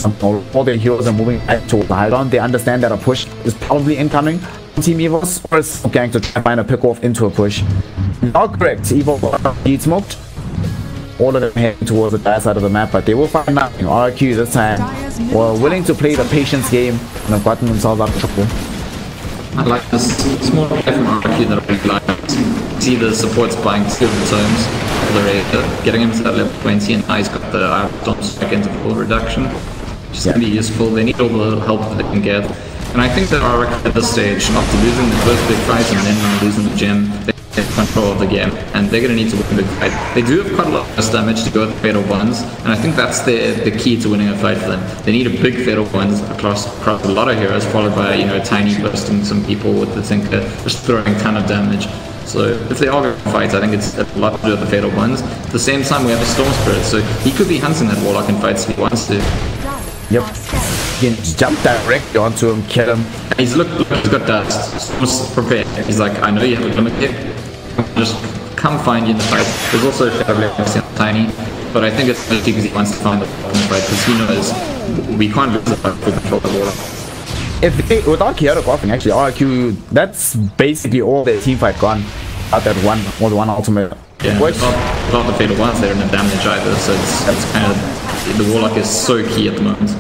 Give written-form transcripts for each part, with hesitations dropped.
all their heroes are moving back to the high ground. They understand that a push is probably incoming from Team EVO's, or it's going to find a pick off into a push. Not correct. EVO need smoked. All of them heading towards the dire side of the map, but they will find nothing. RQ this time were willing to play the patience game and have gotten themselves out of trouble. I like this small play from RQ that I really like. See the supports buying 2 of the tomes for the Raider, getting him to that level 20, and now he's got the Iron Strike interval reduction, which is going to be useful. They need all the help that they can get. And I think that RQ at this stage, after losing the first big fight and then losing the gym, they get control of the game, and they're going to need to win the big fight. They do have quite a lot of damage to go with fatal ones, and I think that's the key to winning a fight for them. They need a big fatal ones across a lot of heroes, followed by, you know, Tiny bursting some people with the Tinker, just throwing a ton of damage. So if they are going to fight, I think it's a lot to do with the fatal ones. At the same time, we have a Storm Spirit, so he could be hunting that Warlock in fights if he wants to. Yep. He can jump directly onto him, kill him. And he's got dust. Storm's prepared. He's like, I know you have a glimmer here. Just come find you in the fight. There's also Tiny, but I think it's because he wants to find the fight, because he knows we can't lose the fight if we control the Warlock. If they, without chaotic offering, actually RQ, that's basically all their team fight gone out that one or the one ultimate. Yeah, without the fatal ones, they're in the damage either, so it's kind of, the Warlock is so key at the moment.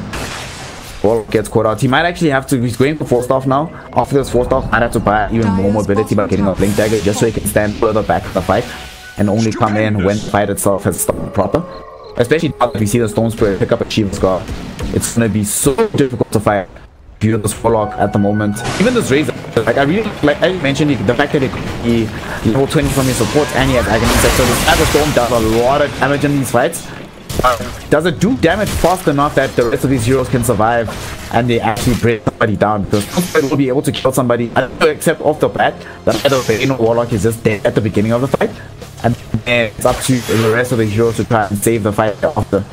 Warlock gets caught out. He might actually have to, he's going for 4-staff now. After this 4-staff, might have to buy even more mobility by getting a Blink Dagger, just so he can stand further back in the fight and only come in when the fight itself has started proper. Especially now that we see the Storm Spirit pick up a Shiva Scar, it's going to be so difficult to fight this Warlock at the moment. Even this Razor, like I mentioned, the fact that it could be level 20 from his support and he has Agony Sector. This Agro Storm does a lot of damage in these fights. Does it do damage fast enough that the rest of these heroes can survive and they actually break somebody down? Because Storm will be able to kill somebody, except off the bat, that either the Warlock is just dead at the beginning of the fight, and then it's up to the rest of the heroes to try and save the fight after.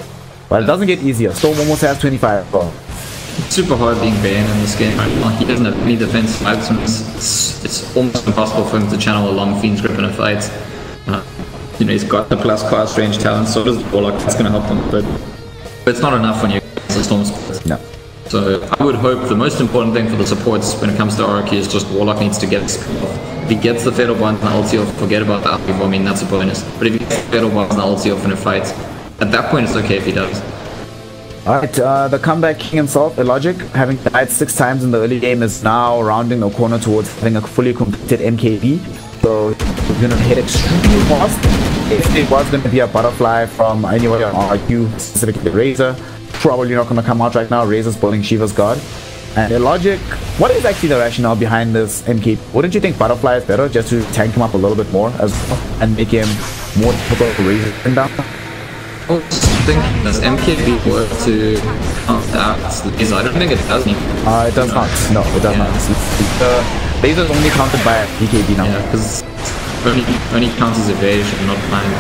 But it doesn't get easier. Storm almost has 25. It's super hard being Bane in this game right now. He doesn't have any defense items. It's almost impossible for him to channel a long Fiend's Grip in a fight. You know, he's got the plus class range talent, so does the Warlock. That's going to help him, but it's not enough when you're against the Storm Spirit. No. So I would hope the most important thing for the supports when it comes to RQ is just Warlock needs to get his off. If he gets the Fatal Bond and ulti off, forget about the ulti. I mean, that's a bonus. But if he gets the Fatal Bond and ulti off in a fight, at that point it's okay if he does. Alright, the comeback king himself, Illogic, having died 6 times in the early game, is now rounding the corner towards having a fully completed MKB. So we're going to hit extremely fast. If it was going to be a butterfly from anybody on RQ, specifically Razor, probably not going to come out right now. Razor's pulling Shiva's Guard. And Illogic, what is actually the rationale behind this MKB? Wouldn't you think butterfly is better, just to tank him up a little bit more as well and make him more difficult to Razor down? I was thinking, does MKB work to counteract the laser? I don't think it does. It does not. No, it does not. The laser is only counted by BKB now. Yeah, because only counts as evasion, not flying.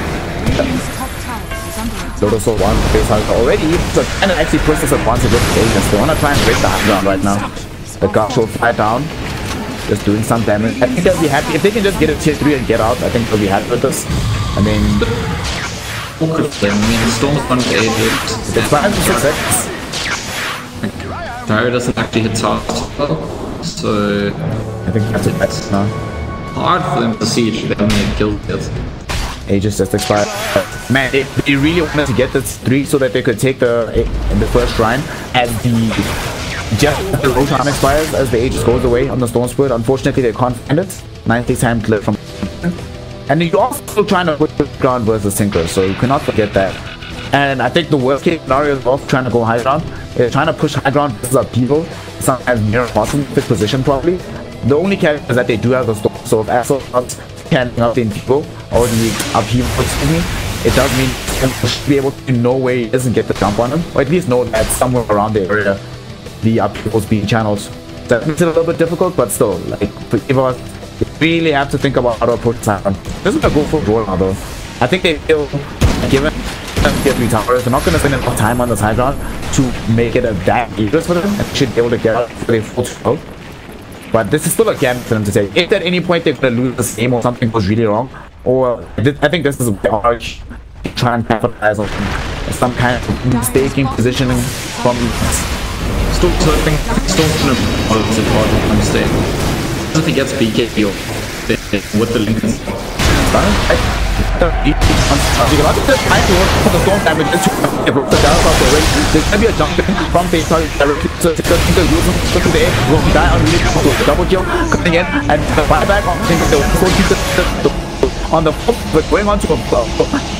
Lotus Soul 1 base has already, so kind of actually push this advantage with the agents. They want to try and break the high ground right now. The guard will fly down, just doing some damage. I think they'll be happy if they can just get a tier 3 and get out. I think they'll be happy with this. I mean, Storm's 1 to 8 hits. It's 5 to 6 seconds. Barrier doesn't actually hit targets well, so I think that's it now. Hard for them to see if they haven't made kills yet. Aegis just expired. Man, they really wanted to get this 3 so that they could take the first shrine as the Rotan expires, as the Aegis goes away on the Storm Spirit. Unfortunately, they can't find it. 90 times clip from. And you're also trying to put ground versus Tinker, so you cannot forget that. And I think the worst case scenario is off trying to go high ground. Trying to push high ground versus upheaval, sometimes near impossible to fit position properly. The only character is that they do have the Storm, so if Axel's canning out the Infigo or the upheaval, it does mean you should be able to know where he doesn't get the jump on him, or at least know that somewhere around the area the upheaval is being channeled. That makes it a little bit difficult, but still, like, for EVON, you really have to think about how to approach time. This is gonna go for draw now though. I think they feel given tier 3 towers, they're not gonna spend enough time on this high ground to make it a that dangerous for them, and should be able to get out for a full throw. But this is still a gamble for them to take. If at any point they're gonna lose this game or something goes really wrong, or I think this is a hard try and capitalize on some kind of mistaken positioning from Storm's hoping. Storm's gonna follow to part of the mistake. If he gets BKB with the Lincoln. You can also just try to work for the storm damage to the down of the ring. There's gonna be a jump in from face directly to the user to the air. Will die on really to double kill coming in and the buyback on the on the foot, but going on to a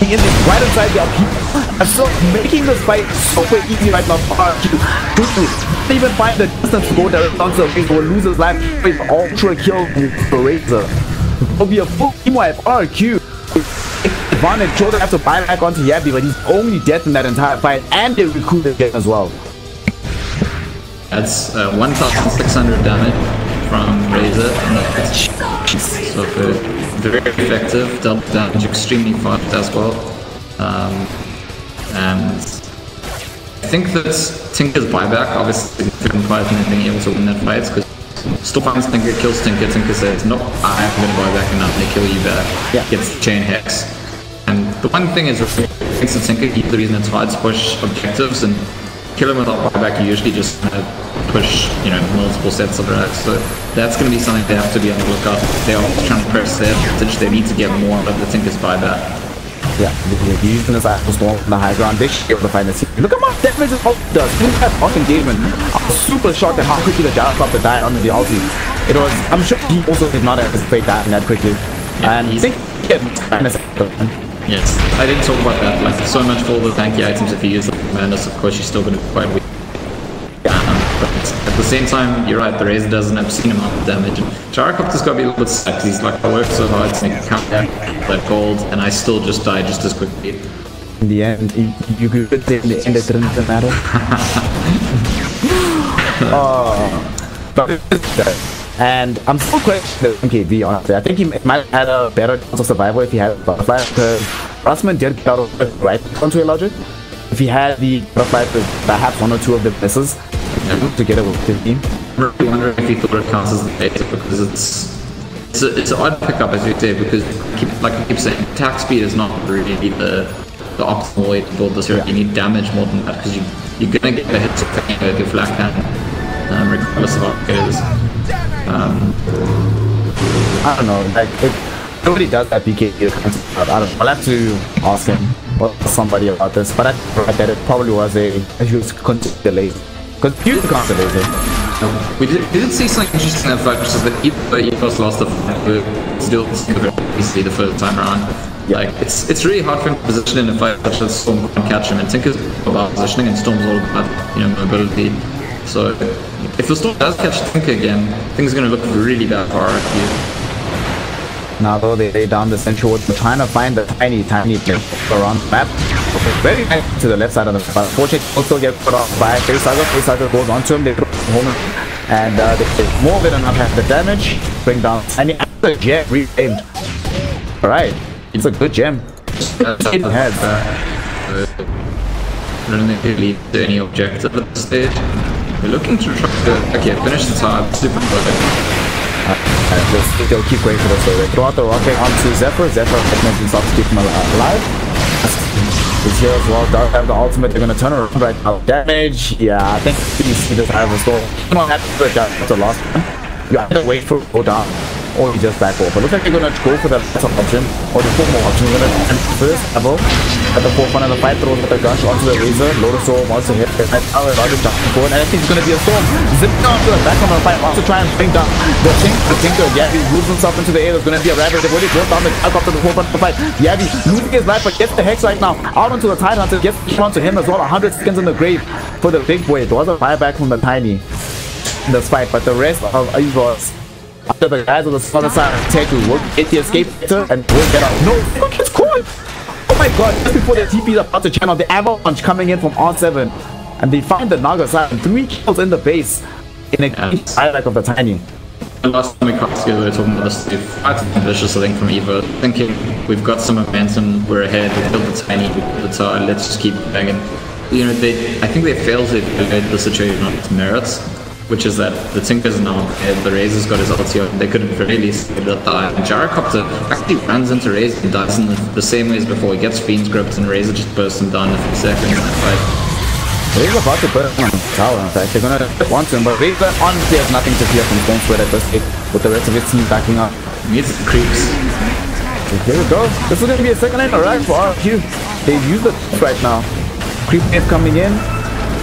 he is right inside the upkeep. And so making this fight super easy right now for RQ. Don't even find the distance to go direct onto the face or lose his life with ultra kill for Razor. It will be a full team wipe RQ. EVON and Choda have to buy back onto Yabi, but he's only dead in that entire fight, and they recruit again as well. That's 1,600 damage from Razor, and that's so very effective, double damage, extremely fast as well. And I think that Tinker's buyback obviously significant part in being able to win that fight, because Storm finds Tinker, kills Tinker, Tinker says, nope, I'm going to buy back and I'm going to kill you back. Yeah. Gets the chain hex. And the one thing is, against the Tinker, the reason it's hard to push objectives and kill him without buyback, you usually just push, you know, multiple sets of racks. So that's going to be something they have to be on the lookout. They are trying to press their advantage, they need to get more of the Tinker's buyback. Yeah, he's using this Apple Storm on the high ground. They should be able to find the scene. Look at how much damage this ult does. Look at that engagement. I was super shocked at how quickly the Gyrocopter died under the ulti. It was, I'm sure he also did not anticipate dying that quickly. Yeah, and he's... Yes, I didn't talk about that. Like, so much for all the tanky items. If you use the Commanders, of course, you're still going to be quite weak. But at the same time, you're right, the Razor doesn't have seen amount of damage. Gyrocopter's got to be a little bit sad, because he's like, I worked so hard to come back that gold, and I still just died just as quickly. In the end, you could say in the end it didn't matter. And I'm still questioning MKV, honestly. I think he might have had a better chance of survival if he had a butterfly, because Russman did get out of it right onto a logic. If he had the butterfly with perhaps one or two of the misses together with the team. I wonder if he thought it counts as the beta, because it's an odd pickup, as you say, because like I keep saying, attack speed is not really the optimal way to build this here. You need damage more than that, because you're gonna get the hits with your flat hand, regardless of how it is. I don't know, like nobody does that BK. I don't know. I'll have to ask him or somebody about this, but I think that it probably was a huge delay. Because you can't delay it. We did see something interesting in that fight, which is that EVON lost the fight, but still easily the first time around. Yeah. Like it's really hard for him to position in a fight such as Storm can't catch him, and Tinker's about positioning and Storm's all about, you know, mobility. So if the Storm does catch Tinker again, things are going to look really bad for RQ. Now though they lay down the central wood, we're trying to find the tiny place around the map. Very nice to the left side of the map. But unfortunately, also get put off by Facehugger goes onto him, they throw home, and they more than enough have the damage, bring down Tiny after the gem re-aimed. Alright, it's a good gem. I don't think they lead to any objective at this stage. We're looking to try to finish the top super good. They'll keep going for this though. They throw out the rocket onto Zephyr. Zephyr makes himself to keep him alive. He's here as well. Does have the ultimate. They're gonna turn around right now. Damage. Yeah, I think you see this out of the store. You don't have to do that. That's a loss. You either wait for it to go down, or you just back off. It looks like they're gonna go for the lesser option, or the four more options. They're gonna end first level at the forefront of the fight, throws with the gun onto the Razor. Lotus Soul wants to hit. Right now, Roger jumping forward, and I think it's gonna be a storm. Zipping onto the back of the fight, wants to try and bring down the Tinker. Yavi moves himself into the air. There's gonna be a rabbit. They've already brought down the helicopter to the forefront of the fight. Yavi losing his life, but gets the hex right now. Out onto the Tide Hunter, gets onto him as well. 100 seconds in the grave for the big boy. It was a buyback from the Tiny in this fight, but the rest of EVON, after the guys on the other side take to work, get the escape and will get out. No, look, it's caught! Oh my god, just before the TP is about to channel, the avalanche coming in from R7, and they find the Naga side and 3 kills in the base in a highlight of the Tiny. The last time we crossed together, we were talking about this. Quite ambitious, I think, from EVON. Thinking we've got some momentum, we're ahead, we killed the Tiny, we killed the Tower, let's just keep banging. You know, I think they failed to evaluate the situation on its merits, which is that the Tinker's now ahead, the Razor's got his ulti out, they could have very least saved that die. And Gyrocopter actually runs into Razor and dies in the same way as before. He gets Fiend's gripped and Razor just bursts him down in a few seconds in that fight. Razor about to put him on the tower, in fact. They're gonna want him, but Razor honestly has nothing to fear from Stone Squid at this stage, with the rest of his team backing up. Needs creeps. Here we go. This is gonna be a second lane alright for RQ. They've used it right now. Creep wave coming in,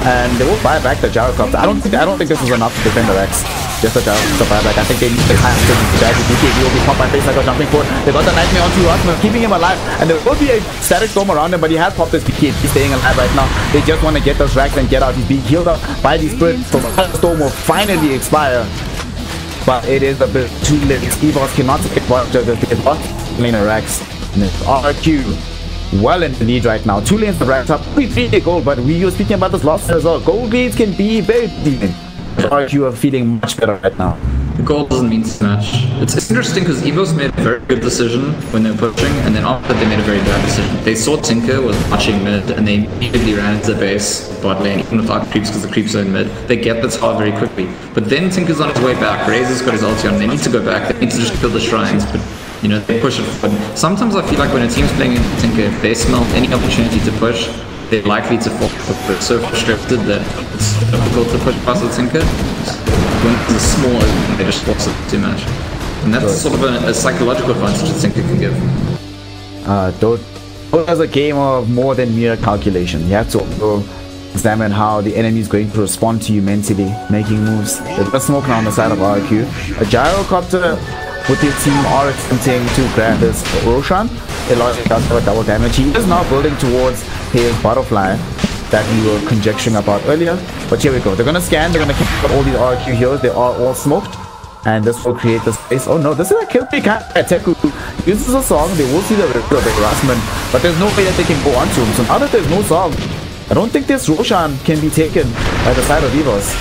and they will buy back the gyrocopter. I don't think this is enough to defend the Rex. Just a gyrocopter buyback. I think they need the high strategy. BKB will be popped by face like a jumping forward. They got the nightmare onto Rosman, keeping him alive, and there will be a static storm around him, but he has popped his BKB. He's staying alive right now. They just want to get those racks and get out. He's being healed up by the spirit, so the storm will finally expire. But it is a bit too late. EVON cannot take advantage of this. It's lane of racks. And it's RQ well in the lead right now. 2 lanes of racks up. 3 gold, but we were speaking about this last time as well. Gold leads can be very deep. RQ are feeling much better right now. The goal doesn't mean so much. It's interesting because EVO's made a very good decision when they were pushing, and then after they made a very bad decision. They saw Tinker was marching mid, and they immediately ran into the base bot lane, even without creeps because the creeps are in mid. They get the tower very quickly. But then Tinker's on his way back. Razor's got his ulti on. They need to go back. They need to just kill the shrines, but you know, they push it forward. Sometimes I feel like when a team's playing in Tinker, if they smell any opportunity to push, they're likely to fall. They're so frustrated that it's difficult to push past the Tinker. When it's a small opening, they just force it too much. And that's sort of a psychological advantage that Tinker can give. Dota is a game of more than mere calculation. You have to also examine how the enemy is going to respond to you mentally, making moves. There's a smoke now on the side of RQ. A gyrocopter with his team are attempting to grab this Roshan. It largely does have a double damage. He is now building towards his butterfly that we were conjecturing about earlier. But here we go. They're going to scan. They're going to kill all these RQ heroes. They are all smoked. And this will create the space. Oh no, this is a kill pick. Teku uses a song. They will see the harassment. But there's no way that they can go on to him. So now that there's no song, I don't think this Roshan can be taken by the side of EVOS.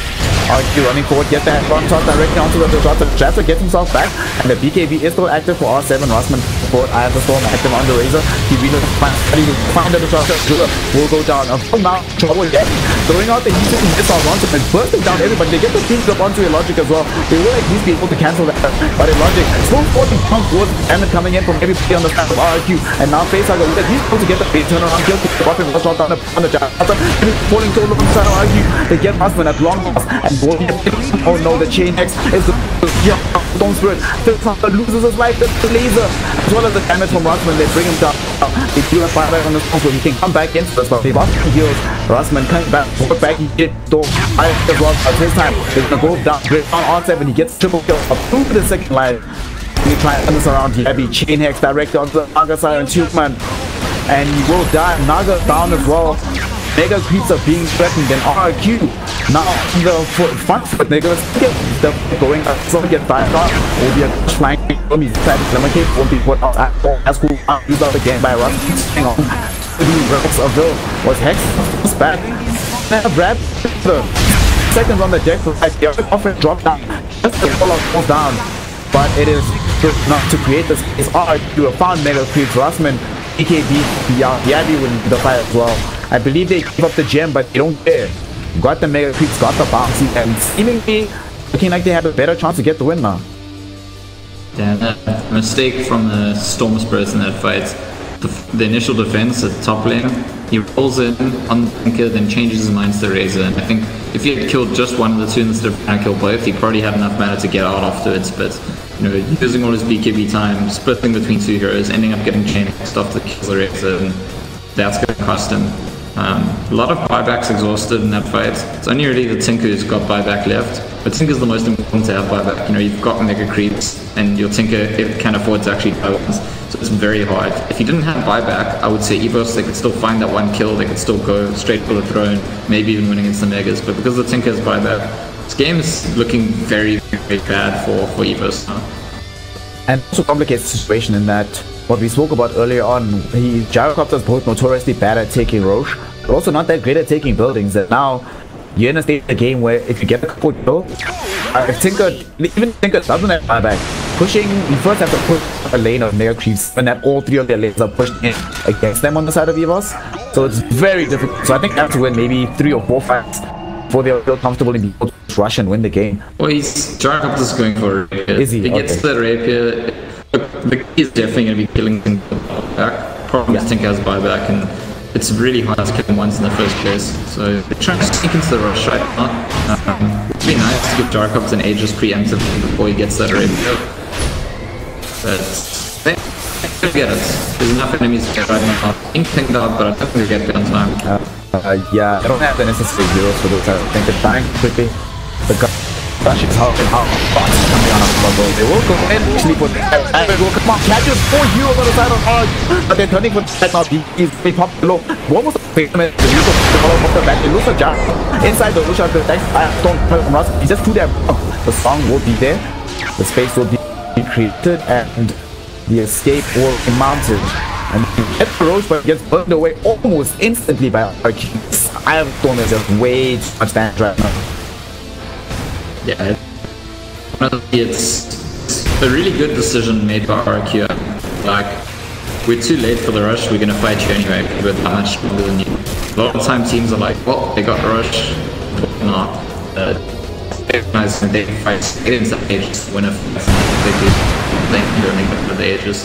RQ running forward, get that front shot directly onto the shot. Tries to get himself back, and the BKB is still active for R7. Rosman forward, I have the storm active on the Razor. He really find the shot will go down. Now trouble yet. Throwing out the heat and missiles onto him and bursting down everybody. They get the team up onto Illogic as well. They will at least be able to cancel that. But Illogic still 40 pump towards damage coming in from everybody on the side of RQ. And now Facehugger will at least able to get the base turnaround kill. Dropping the shot down on the jab. Falling to the side of RQ. They get Rosman at long loss. Oh no, the chain X is the Stone Spirit. Facehugger loses his life. The laser as well as the damage from Rosman. They bring him down. They do a fire back on the Stone Spirit. He can come back into this, but they lost the heals. Rosman comes back, forward back. He gets Storm. I as well. At this time, they're gonna go down. Great on R7. He gets triple kill up through the second line. He try and turn this around. Heavy chain hex directly onto the Naga side and Tukeman, and he will die. Naga down as well. Mega creeps are being threatened, and RQ now on the front foot. They're gonna get the going up, so get fired off. Will be a flank. He's trying to lemon cake, won't be put out at all. As cool, used out again by Russ. Hang on. The Rex of Bill was Hex back. Brad, the seconds on the deck, like the offense dropped down. Just the fall falls down, but it is not to create this. It's RQ found Mega creeps. Rosman, EKB, Yabi with the fire as well. I believe they give up the gem, but they don't care. Got the Mega creeps, got the bouncy, and seemingly looking like they have a better chance to get the win now. Yeah, a mistake from the Storm Spirits in that fight. The initial defense at top lane, he rolls in on the Tinker, then changes his mind to the Razor. And I think if he had killed just one of the two instead of trying to kill both, he probably had enough mana to get out afterwards. But you know, using all his BKB time, splitting between two heroes, ending up getting chain stuff to kill the Razor, and that's going to cost him. A lot of buybacks exhausted in that fight. It's only really the Tinker who's got buyback left, but Tinker's the most important to have buyback. You know, you've got Mega Creeps, and your Tinker can afford to actually buy ones, so it's very hard. If you didn't have buyback, I would say EVOS, they could still find that one kill, they could still go straight for the throne, maybe even win against the Megas, but because the Tinker has buyback, this game is looking very, very bad for EVOS now. And also complicates the situation in that what we spoke about earlier on, Gyrocopter is both notoriously bad at taking Roche, but also not that great at taking buildings. And now you're in a state of the game where if you get a couple kills, if Tinker, even Tinker doesn't have buyback, pushing, you first have to push a lane of Mega Creeps when that all three of their lanes are pushed in against them on the side of EVOS. So it's very difficult. So I think they have to win maybe 3 or 4 fights before they'll feel comfortable in being able to rush and win the game. Well, Gyrocopter's going for a rapier. Is he? He gets the rapier. The key is definitely going to be killing Tinker back. Problem is Tinker has buyback, and it's really hard to kill him once in the first place. So they're trying to sneak into the rush right now. It'd be nice to give Jarkovs an Aegis preemptively before he gets that radio. But they could get it. There's enough enemies to get right now. Being pinged out, but I don't think they'll get it on time. Yeah, I don't have the necessary heroes for this. I think they're dying quickly. The rush is how fast coming on a bubble. They will go in, sleep with and they will come on, catches 4 heroes on the side of Arg, but they're turning for that now. He's very pop low. What was the payment? The use of the follow off the back. They lose a jar inside the Lucia. The next don't from Russ. He's just too damn. The song will be there. The space will be created and the escape will be mounted. And you get the Roach, but gets burned away almost instantly by Arg. I have thrown this just way too much damage right now. Yeah, it's a really good decision made by RR.QEON. Like, we're too late for the rush, we're gonna fight you anyway, with how much stronger than you. A lot of time teams are like, well, they got the rush, not. Nice, and they fight, get into the Aegis, win a fight, they can only get to the Aegis.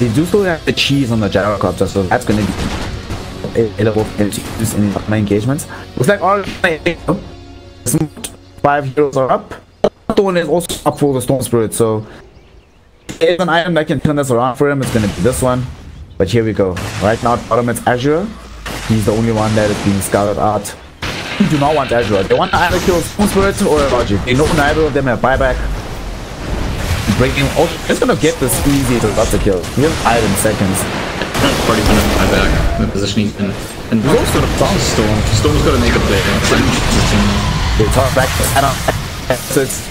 They do still have the cheese on the gyrocopter, so that's gonna be available in my engagements. Looks like all 5 heroes are up. The one is also up for the Storm Spirit, so if an item that can turn this around for him, it's gonna be this one. But here we go. Right now, bottom it's Azure. He's the only one that is being scouted out. They do not want Azure. They want to either kill Storm Spirit or Logic. They know neither of them have buyback. Breaking. Oh, it's gonna get this easy to lots of kills. He'll hide in seconds. Already gonna buyback the position he's in. And there's also the Storm. Storm's gotta make a play. They talk back so it's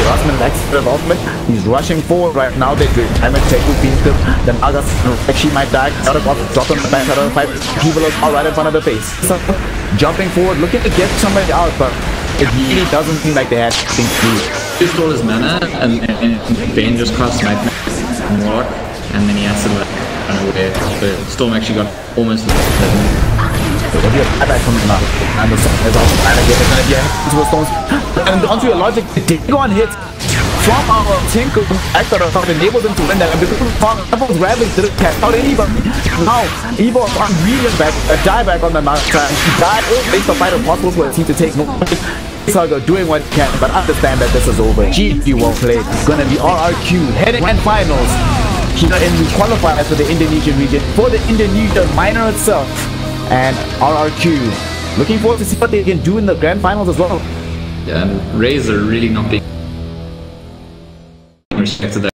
Rosman extra involvement. He's rushing forward right now. They do damage, take 2 beam clip. Then Agas actually might die. Out of drop on the back, out of 5 people are right in front of the face. So jumping forward, looking to get somebody out, but it really doesn't seem like they had things to do. He stole his mana and Bane just cost Nightmare and Warlock, and then he has to like run away. So Storm actually got almost There'll be a buyback coming out, and the song is also trying to get it into the Storms. And onto your Logic, the Dagon hit from our Tinker actor enables him to win that. And because Apple's Ravage didn't catch out anybody. Now, EVON on Regan back, a dieback on the Mount. He died, makes the fight impossible for the team to take no. Saga doing what he can, but understand that this is over. GG well played. It's gonna be RR.QEON heading grand finals. Here in the qualifiers for the Indonesian region, for the Indonesian minor itself. And RR.QEON looking forward to see what they can do in the grand finals as well. Yeah, and Razor really not being respected there.